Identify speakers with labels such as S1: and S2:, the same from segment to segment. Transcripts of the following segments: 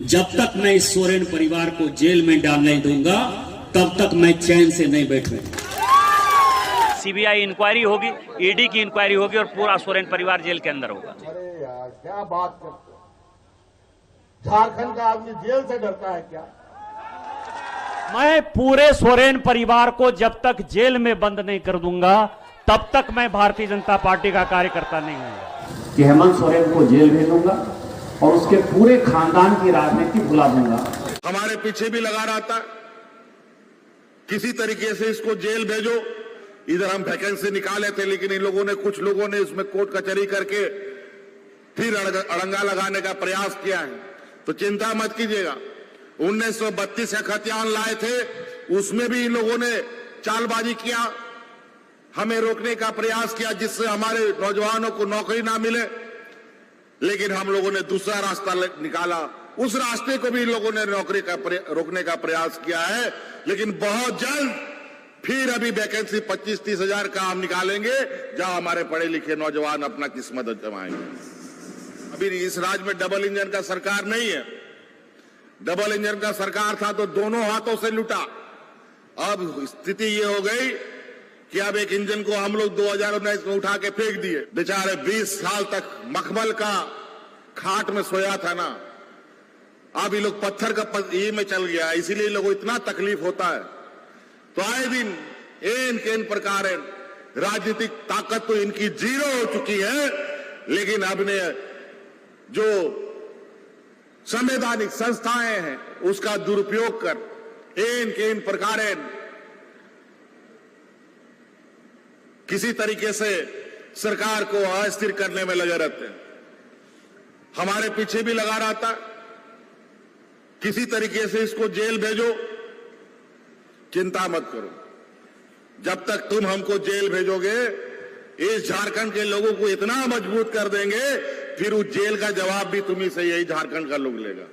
S1: जब तक मैं इस सोरेन परिवार को जेल में डाल नहीं दूंगा तब तक मैं चैन से नहीं बैठूंगा।
S2: सीबीआई इंक्वायरी होगी, ईडी की इंक्वायरी होगी और पूरा सोरेन परिवार जेल के अंदर होगा।
S3: अरे यार क्या बात करते हो? झारखंड का आदमी जेल से डरता है क्या?
S2: मैं पूरे सोरेन परिवार को जब तक जेल में बंद नहीं कर दूंगा तब तक मैं भारतीय जनता पार्टी का कार्यकर्ता नहीं हूं
S4: कि हेमंत सोरेन को जेल भेजूंगा और उसके पूरे खानदान की राजनीति भुला दूंगा।
S5: हमारे पीछे भी लगा रहता है, किसी तरीके से इसको जेल भेजो। इधर हम वैकेंसी निकाले थे, लेकिन इन लोगों ने, कुछ लोगों ने इसमें कोर्ट कचहरी करके फिर अड़ंगा लगाने का प्रयास किया है। तो चिंता मत कीजिएगा, 1932 का खतियान लाए थे, उसमें भी इन लोगों ने चालबाजी किया, हमें रोकने का प्रयास किया जिससे हमारे नौजवानों को नौकरी ना मिले। लेकिन हम लोगों ने दूसरा रास्ता निकाला, उस रास्ते को भी इन लोगों ने नौकरी का रोकने का प्रयास किया है। लेकिन बहुत जल्द फिर अभी वैकेंसी 25-30 हजार का हम निकालेंगे, जहां हमारे पढ़े लिखे नौजवान अपना किस्मत जमाएंगे। अभी इस राज्य में डबल इंजन का सरकार नहीं है। डबल इंजन का सरकार था तो दोनों हाथों से लूटा। अब स्थिति ये हो गई कि अब एक इंजन को हम लोग 2019 में उठा के फेंक दिए। बेचारे 20 साल तक मखमल का खाट में सोया था ना, अब ये लोग पत्थर का ये में चल गया, इसीलिए लोगों को इतना तकलीफ होता है। तो आए दिन एन केन प्रकार राजनीतिक ताकत तो इनकी जीरो हो चुकी है, लेकिन अब ने जो संवैधानिक संस्थाएं हैं उसका दुरुपयोग कर एन केन प्रकार किसी तरीके से सरकार को अस्थिर करने में लगे रहते हैं। हमारे पीछे भी लगा रहता है, किसी तरीके से इसको जेल भेजो। चिंता मत करो, जब तक तुम हमको जेल भेजोगे इस झारखंड के लोगों को इतना मजबूत कर देंगे, फिर उस जेल का जवाब भी तुम्ही से यही झारखंड का लोग लेगा।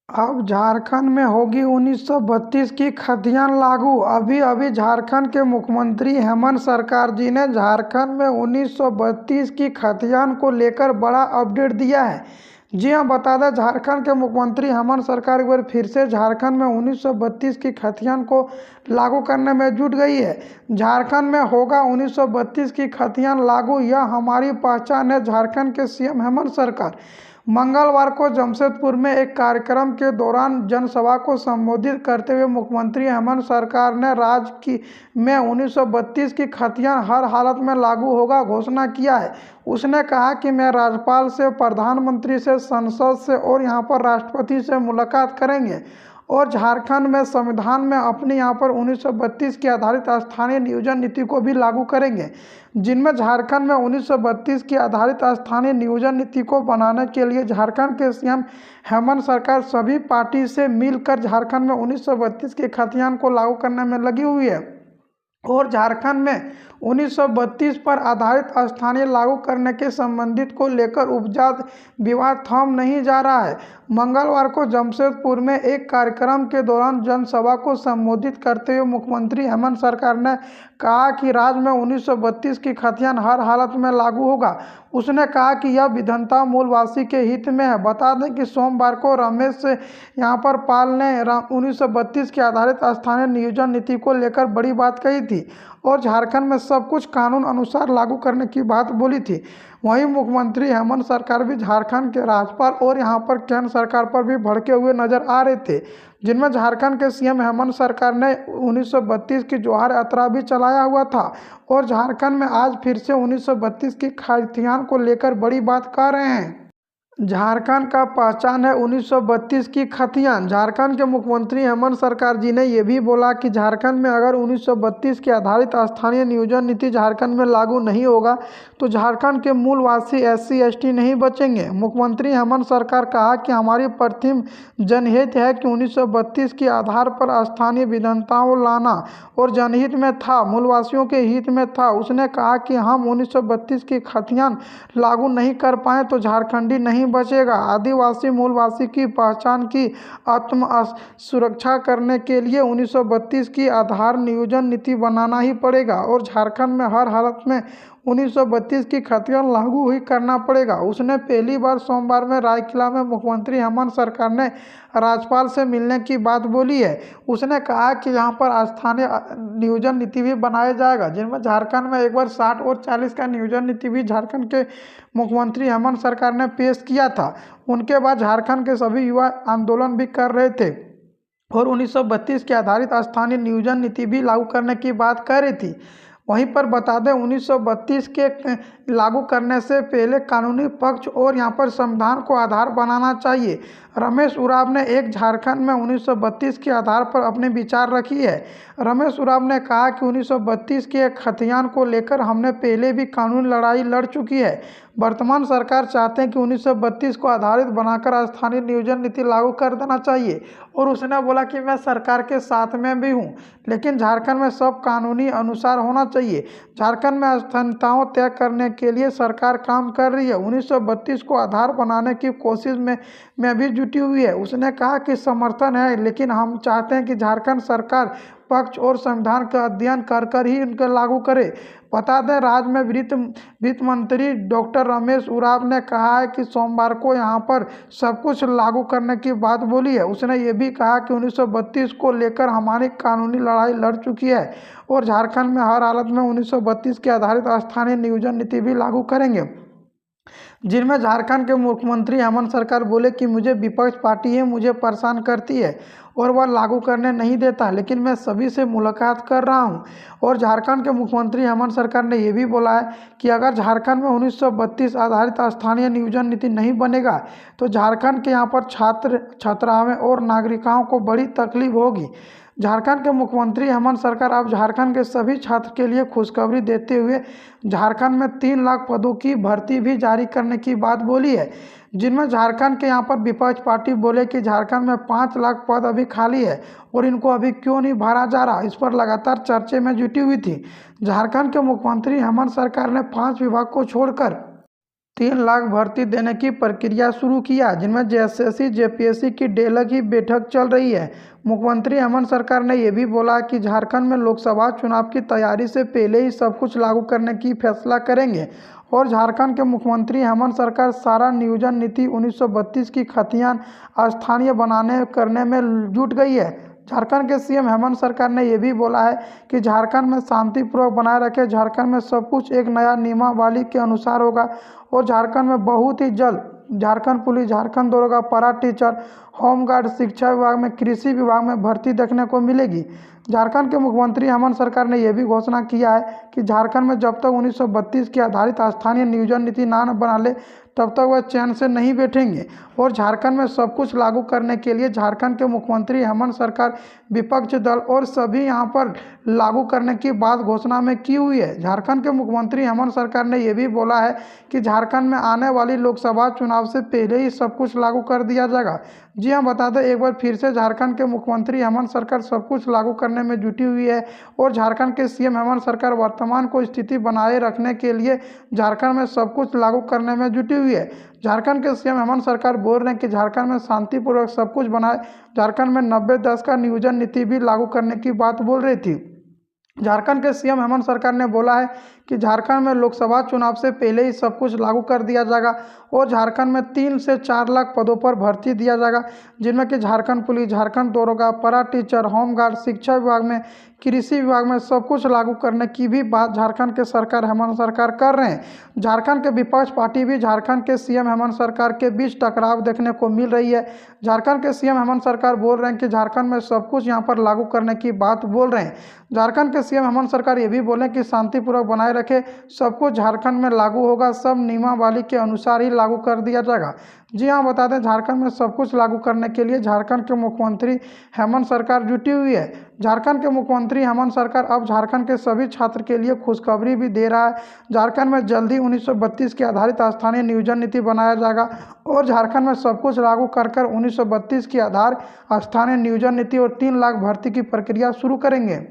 S6: अब झारखंड में होगी 1932 की खतियान लागू। अभी झारखंड के मुख्यमंत्री हेमंत सरकार जी ने झारखंड में 1932 की खतियान को लेकर बड़ा अपडेट दिया है। जी हाँ, बता दें, झारखंड के मुख्यमंत्री हेमंत सरकार एक बार फिर से झारखंड में 1932 की खतियान को लागू करने में जुट गई है। झारखंड में होगा 1932 की खतियान लागू, यह हमारी पहचान है। झारखंड के सीएम हेमंत सरकार मंगलवार को जमशेदपुर में एक कार्यक्रम के दौरान जनसभा को संबोधित करते हुए मुख्यमंत्री हेमंत सरकार ने राज्य में 1932 की खतियान हर हालत में लागू होगा घोषणा किया है। उसने कहा कि मैं राज्यपाल से, प्रधानमंत्री से, संसद से और यहाँ पर राष्ट्रपति से मुलाकात करेंगे और झारखंड में संविधान में अपने यहाँ पर 1932 की आधारित स्थानीय नियोजन नीति को भी लागू करेंगे, जिनमें झारखंड में 1932 की आधारित स्थानीय नियोजन नीति को बनाने के लिए झारखंड के सीएम हेमंत सरकार सभी पार्टी से मिलकर झारखंड में 1932 की खतियान को लागू करने में लगी हुई है और झारखंड में 1932 पर आधारित स्थानीय लागू करने के संबंधित को लेकर उपजा विवाद थम नहीं जा रहा है। मंगलवार को जमशेदपुर में एक कार्यक्रम के दौरान जनसभा को संबोधित करते हुए मुख्यमंत्री हेमंत सरकार ने कहा कि राज्य में 1932 की खतियान हर हालत में लागू होगा। उसने कहा कि यह विधानता मूलवासी के हित में है। बता दें कि सोमवार को रमेश यहाँ पर पाल ने 1932 के आधारित स्थानीय नियोजन नीति को लेकर बड़ी बात कही थी और झारखंड में सब कुछ कानून अनुसार लागू करने की बात बोली थी। वहीं मुख्यमंत्री हेमंत सरकार भी झारखंड के राज्यपाल और यहाँ पर केंद्र सरकार पर भी भड़के हुए नजर आ रहे थे, जिनमें झारखंड के सीएम हेमंत सरकार ने 1932 की जोहार यात्रा भी चलाया हुआ था और झारखंड में आज फिर से 1932 की खतियान को लेकर बड़ी बात कर रहे हैं। झारखंड का पहचान है 1932 की खतियान। झारखंड के मुख्यमंत्री हेमंत सरकार जी ने यह भी बोला कि झारखंड में अगर 1932 के आधारित स्थानीय नियोजन नीति झारखंड में लागू नहीं होगा तो झारखंड के मूलवासी SC ST नहीं बचेंगे। मुख्यमंत्री हेमंत सरकार कहा कि हमारी प्रथम जनहित है कि 1932 के आधार पर स्थानीय विधानताओं लाना और जनहित में था, मूलवासियों के हित में था। उसने कहा कि हम 1932 की खतियान लागू नहीं कर पाए तो झारखंडी नहीं बचेगा। आदिवासी मूलवासी की पहचान की आत्म सुरक्षा करने के लिए 1932 की आधार नियोजन नीति बनाना ही पड़ेगा और झारखंड में हर हालत में 1932 की खतियान लागू ही करना पड़ेगा। उसने पहली बार सोमवार में रायकिला में मुख्यमंत्री हेमंत सरकार ने राज्यपाल से मिलने की बात बोली है। उसने कहा कि यहाँ पर स्थानीय नियोजन नीति भी बनाया जाएगा, जिनमें झारखंड में एक बार 60 और 40 का नियोजन नीति भी झारखंड के मुख्यमंत्री हेमंत सरकार ने पेश किया था। उनके बाद झारखंड के सभी युवा आंदोलन भी कर रहे थे और 1932 के आधारित स्थानीय नियोजन नीति भी लागू करने की बात कह रही थी। वहीं पर बता दें 1932 के लागू करने से पहले कानूनी पक्ष और यहाँ पर संविधान को आधार बनाना चाहिए। रमेश उरांव ने एक झारखंड में 1932 के आधार पर अपने विचार रखी है। रमेश उरांव ने कहा कि 1932 के खतियान को लेकर हमने पहले भी कानूनी लड़ाई लड़ चुकी है। वर्तमान सरकार चाहते हैं कि 1932 को आधारित बनाकर स्थानीय नियोजन नीति लागू कर देना चाहिए और उसने बोला कि मैं सरकार के साथ में भी हूं, लेकिन झारखंड में सब कानूनी अनुसार होना चाहिए। झारखंड में स्थानीयताओं तय करने के लिए सरकार काम कर रही है। 1932 को आधार बनाने की कोशिश में भी जुटी हुई है। उसने कहा कि समर्थन है, लेकिन हम चाहते हैं कि झारखंड सरकार पक्ष और संविधान का अध्ययन कर ही उनको लागू करे। बता दें राज्य में वित्त मंत्री डॉक्टर रमेश उरांव ने कहा है कि सोमवार को यहां पर सब कुछ लागू करने की बात बोली है। उसने ये भी कहा कि 1932 को लेकर हमारी कानूनी लड़ाई लड़ चुकी है और झारखंड में हर हालत में 1932 के आधारित स्थानीय नियोजन नीति भी लागू करेंगे, जिनमें झारखंड के मुख्यमंत्री हेमंत सरकार बोले कि मुझे विपक्ष पार्टी है मुझे परेशान करती है और वह लागू करने नहीं देता, लेकिन मैं सभी से मुलाकात कर रहा हूं। और झारखंड के मुख्यमंत्री हेमंत सरकार ने यह भी बोला है कि अगर झारखंड में 1932 आधारित स्थानीय नियोजन नीति नहीं बनेगा तो झारखंड के यहाँ पर छात्राएं और नागरिकों को बड़ी तकलीफ होगी। झारखंड के मुख्यमंत्री हेमंत सरकार अब झारखंड के सभी छात्र के लिए खुशखबरी देते हुए झारखंड में 3 लाख पदों की भर्ती भी जारी करने की बात बोली है, जिनमें झारखंड के यहाँ पर विपक्ष पार्टी बोले कि झारखंड में 5 लाख पद अभी खाली है और इनको अभी क्यों नहीं भरा जा रहा, इस पर लगातार चर्चे में जुटी हुई थी। झारखंड के मुख्यमंत्री हेमंत सरकार ने 5 विभाग को छोड़कर 3 लाख भर्ती देने की प्रक्रिया शुरू किया, जिनमें जेएसएससी जेपीएससी की डेलग की बैठक चल रही है। मुख्यमंत्री हेमंत सरकार ने यह भी बोला कि झारखंड में लोकसभा चुनाव की तैयारी से पहले ही सब कुछ लागू करने की फैसला करेंगे और झारखंड के मुख्यमंत्री हेमंत सरकार सारा नियोजन नीति 1932 की खतियान स्थानीय करने में जुट गई है। झारखंड के सीएम हेमंत सरकार ने यह भी बोला है कि झारखंड में शांतिपूर्वक बनाए रखे, झारखंड में सब कुछ एक नया नियमावली के अनुसार होगा और झारखंड में बहुत ही जल्द झारखंड पुलिस, झारखंड दरोगा, पारा टीचर, होमगार्ड, शिक्षा विभाग में, कृषि विभाग में भर्ती देखने को मिलेगी। झारखंड के मुख्यमंत्री हेमंत सरकार ने यह भी घोषणा किया है कि झारखंड में जब तक 1932 के आधारित स्थानीय नियोजन नीति ना बना ले तब तक वह चैन से नहीं बैठेंगे और झारखंड में सब कुछ लागू करने के लिए झारखंड के मुख्यमंत्री हेमंत सरकार विपक्ष दल और सभी यहां पर लागू करने की बात घोषणा में की हुई है। झारखंड के मुख्यमंत्री हेमंत सरकार ने यह भी बोला है कि झारखंड में आने वाली लोकसभा चुनाव से पहले ही सब कुछ लागू कर दिया जाएगा। जी हाँ, बता दें एक बार फिर से झारखंड के मुख्यमंत्री हेमंत सरकार सब कुछ लागू करने में जुटी हुई है और झारखंड के सीएम हेमंत सरकार वर्तमान को स्थिति बनाए रखने के लिए झारखंड में सब कुछ लागू करने में जुटी हुई है। झारखंड के सीएम हेमंत सरकार बोल रहे हैं कि झारखंड में शांतिपूर्वक सब कुछ बनाए। झारखंड में 90-10 का नियोजन नीति भी लागू करने की बात बोल रही थी। झारखंड के सीएम हेमंत सरकार ने बोला है कि झारखंड में लोकसभा चुनाव से पहले ही सब कुछ लागू कर दिया जाएगा और झारखंड में 3 से 4 लाख पदों पर भर्ती दिया जाएगा, जिनमें कि झारखंड पुलिस, झारखंड दरोगा, पारा टीचर, होमगार्ड, शिक्षा विभाग में, कृषि विभाग में सब कुछ लागू करने की भी बात झारखंड के सरकार हेमंत सरकार कर रहे हैं। झारखंड के विपक्ष पार्टी भी झारखंड के सीएम हेमंत सरकार के बीच टकराव देखने को मिल रही है। झारखंड के सीएम हेमंत सरकार बोल रहे हैं कि झारखंड में सब कुछ यहाँ पर लागू करने की बात बोल रहे हैं। झारखंड के सीएम हेमंत सरकार ये भी बोले कि शांतिपूर्वक बनाए रखे, सब कुछ झारखंड में लागू होगा, सब नियमावली के अनुसार ही लागू कर दिया जाएगा। जी हाँ, बता दें झारखंड में सब कुछ लागू करने के लिए झारखंड के मुख्यमंत्री हेमंत सरकार जुटी हुई है। झारखंड के मुख्यमंत्री हेमंत सरकार अब झारखंड के सभी छात्र के लिए खुशखबरी भी दे रहा है। झारखंड में जल्दी 1932 के आधारित स्थानीय नियोजन नीति बनाया जाएगा और झारखंड में सब कुछ लागू कर 1932 के आधार स्थानीय नियोजन नीति और 3 लाख भर्ती की प्रक्रिया शुरू करेंगे।